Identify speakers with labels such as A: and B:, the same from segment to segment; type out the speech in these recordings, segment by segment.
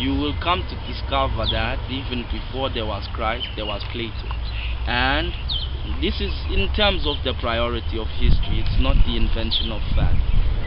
A: you will come to discover that even before there was Christ, there was Plato. And this is in terms of the priority of history. It's not the invention of fact.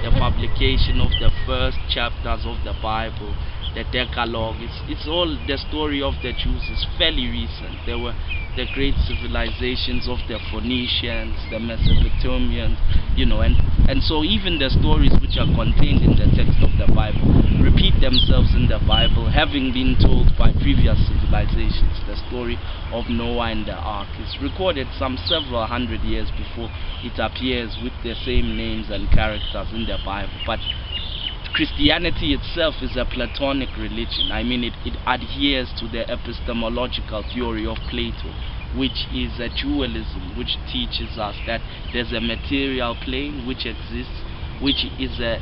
A: The publication of the first chapters of the Bible, the Decalogue, it's all the story of the Jews is fairly recent. There were the great civilizations of the Phoenicians, the Mesopotamians, and so even the stories which are contained in the text of the Bible repeat themselves in the Bible, having been told by previous civilizations. The story of Noah and the ark is recorded some several hundred years before it appears with the same names and characters in the Bible. But Christianity itself is a Platonic religion. I mean, it adheres to the epistemological theory of Plato, which is a dualism, which teaches us that there's a material plane which exists, which is a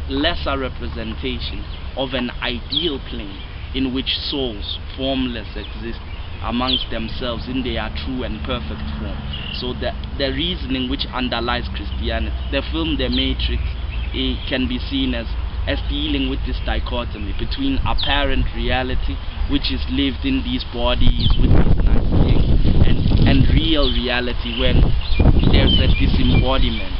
A: lesser representation of an ideal plane in which souls, formless, exist amongst themselves in their true and perfect form. So the reasoning which underlies Christianity, the film The Matrix, it can be seen as dealing with this dichotomy between apparent reality, which is lived in these bodies with these nice things, and real reality when there's a disembodiment,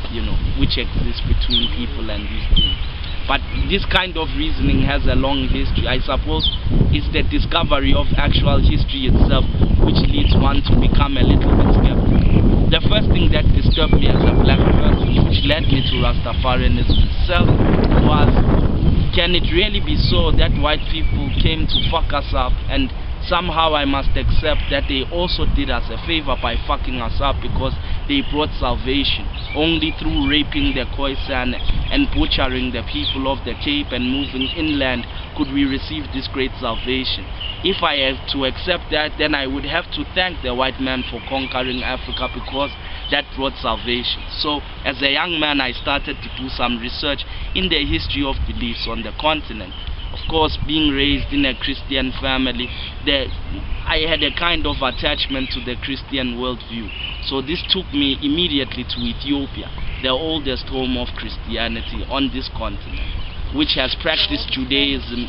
A: which exists between people and these things. But this kind of reasoning has a long history. I suppose it's the discovery of actual history itself which leads one to become a little bit skeptical. The first thing that disturbed me as a black person, which led me to Rastafarianism itself, was, can it really be so that white people came to fuck us up, and somehow I must accept that they also did us a favor by fucking us up, because they brought salvation only through raping the Khoisan and butchering the people of the Cape and moving inland could we receive this great salvation. If I have to accept that, then I would have to thank the white man for conquering Africa, because that brought salvation. So as a young man, I started to do some research in the history of beliefs on the continent. Of course, being raised in a Christian family, I had a kind of attachment to the Christian worldview. So this took me immediately to Ethiopia, the oldest home of Christianity on this continent, which has practiced Judaism